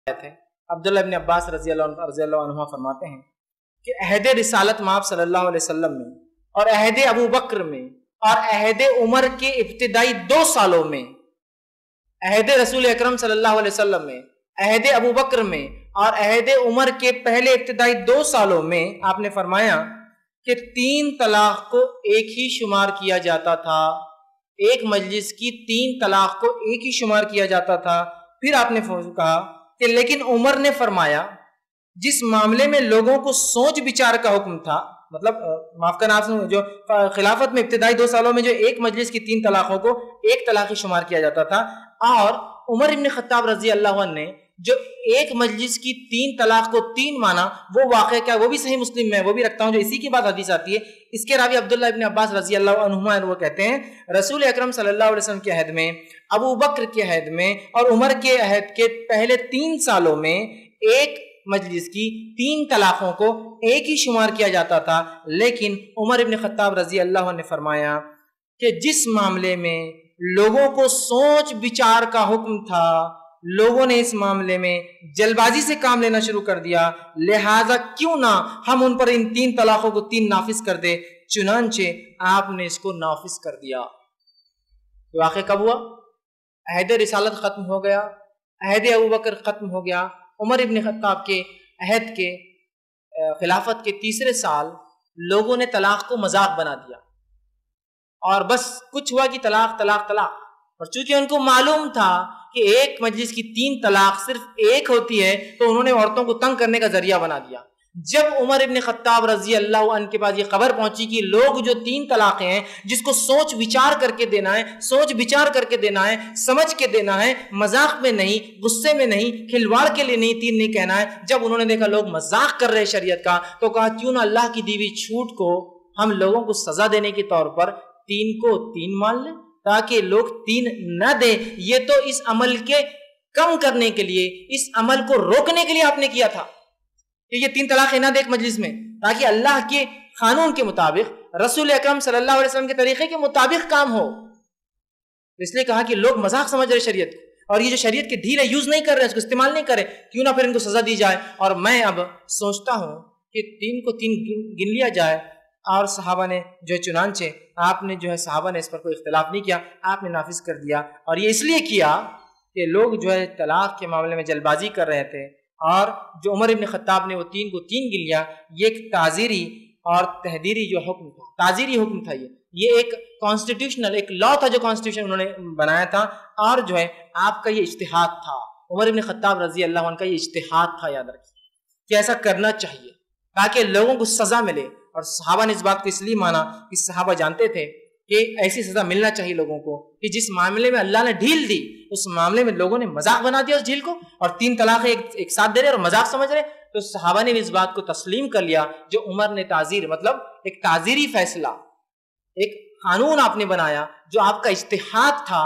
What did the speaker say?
تھے۔ عبداللہ ابن عباس رضی اللہ عنہ فرماتے ہیں کہ عہد رسالت مآب صلی اللہ علیہ وسلم میں اور عہد ابو بکر میں اور عہد عمر کے ابتدائی 2 سالوں میں، عہد رسول اکرم صلی اللہ علیہ وسلم میں، عہد ابو بکر میں اور عہد عمر کے پہلے ابتدائی 2 سالوں میں آپ نے فرمایا کہ 3 طلاق کو ایک ہی شمار کیا جاتا تھا، ایک مجلس کی 3 طلاق کو ایک ہی شمار کیا جاتا تھا۔ پھر آپ نے کہا کہ لیکن عمر نے فرمایا جس معاملے میں لوگوں کو سوچ بچار کا حکم تھا، مطلب معاف کرنا آپ نے جو خلافت میں ابتدائی 2 سالوں میں جو ایک مجلس کی 3 طلاقوں کو ایک طلاق شمار کیا جاتا تھا، اور عمر ابن خطاب رضی اللہ عنہ نے جو ایک مجلس کی 3 طلاق کو 3 مانا، وہ واقعہ کیا، وہ بھی صحیح مسلم میں وہ بھی رکھتا ہوں جو اسی کے بعد حدیث آتی ہے۔ اس کے راوی عبداللہ ابن عباس رضی اللہ عنہما وہ کہتے ہیں رسول اکرم صلی اللہ علیہ وسلم کے عہد میں، ابو بکر کے عہد میں اور عمر کے عہد کے پہلے 3 سالوں میں ایک مجلس کی 3 طلاقوں کو ایک ہی شمار کیا جاتا تھا، لیکن عمر ابن خطاب رضی اللہ عنہ نے فرمایا کہ جس معاملے میں لوگوں کو سوچ بچار کا حکم تھا، لوگوں نے اس معاملے میں جلد بازی سے کام لینا شروع کر دیا، لہٰذا کیوں نہ ہم ان پر ان 3 طلاقوں کو 3 نافذ کر دے، چنانچہ آپ نے اس کو نافذ کر دیا۔ واقعہ کب ہوا؟ عہد رسالت ختم ہو گیا، عہد ابو بکر ختم ہو گیا، عمر ابن خطاب کے عہد کے خلافت کے 3رے سال لوگوں نے طلاق کو مذاق بنا دیا، اور بس کچھ ہوا کہ طلاق طلاق طلاق، اور چونکہ ان کو معلوم تھا کہ ایک مجلس کی 3 طلاق صرف ایک ہوتی ہے، تو انہوں نے عورتوں کو تنگ کرنے کا ذریعہ بنا دیا۔ جب عمر ابن خطاب رضی اللہ عنہ کے پاس یہ خبر پہنچی کہ لوگ جو 3 طلاقیں ہیں جس کو سوچ بچار کر کے دینا ہے، سوچ بچار کر کے دینا ہے، سمجھ کے دینا ہے، مذاق میں نہیں، غصے میں نہیں، کھلواڑ کے لیے نہیں 3 نہیں کہنا ہے، جب انہوں نے دیکھا لوگ مذاق کر رہے شریعت کا، تو کہا کیوں نہ اللہ کی دی ہوئی چھوٹ کو ہم لوگوں کو سزا دینے کے طور پر 3 کو 3 مان لیں، تاکہ لوگ 3 نہ دیں۔ یہ تو اس عمل کے کم کرنے کے لیے، اس عمل کو روکنے کے لیے آپ نے کیا تھا کہ یہ 3 طلاقیں نہ دے ایک مجلس میں، تاکہ اللہ کے قانون کے مطابق، رسول اکرم صلی اللہ علیہ وسلم کے طریقے کے مطابق کام ہو۔ اس لیے کہا کہ لوگ مذاق سمجھ رہے شریعت کو، اور یہ جو شریعت کے ڈھیل ہے یوز نہیں کر رہے، اس کو استعمال نہیں کرے، کیوں نہ پھر ان کو سزا دی جائے۔ اور میں اب سوچتا ہوں کہ 3 کو 3 گن لیا جائے، اور صحابہ نے جو چنانچہ آپ نے جو ہے صحابہ نے اس پر کوئی اختلاف نہیں کیا، آپ نے نافذ کر دیا۔ اور یہ اس لیے کیا کہ لوگ جو ہے طلاق کے معاملے میں جلد بازی کر رہے تھے، اور جو عمر ابن خطاب نے وہ 3 کو 3 گن لیا، یہ ایک تعزیری اور تحذیری جو حکم تھا، تعزیری حکم تھا، یہ ایک کانسٹیٹیوشنل ایک لا تھا جو کانسٹیٹیوشن انہوں نے بنایا تھا، اور جو ہے آپ کا یہ اجتہاد تھا، عمر ابن خطاب رضی اللہ عنہ کا یہ اجتہاد تھا، یاد رکھیے کہ ایسا کرنا چاہیے تاکہ لوگوں کو سزا ملے۔ اور صحابہ نے اس بات کو اس لیے مانا کہ صحابہ جانتے تھے کہ ایسی سزا ملنا چاہیے لوگوں کو، کہ جس معاملے میں اللہ نے ڈھیل دی اس معاملے میں لوگوں نے مذاق بنا دیا اس ڈھیل کو، اور 3 طلاقیں ایک ساتھ دے رہے اور مذاق سمجھ رہے، تو صحابہ نے بھی اس بات کو تسلیم کر لیا جو عمر نے تعزیر، مطلب ایک تعزیری فیصلہ، ایک قانون آپ نے بنایا جو آپ کا اجتہاد تھا،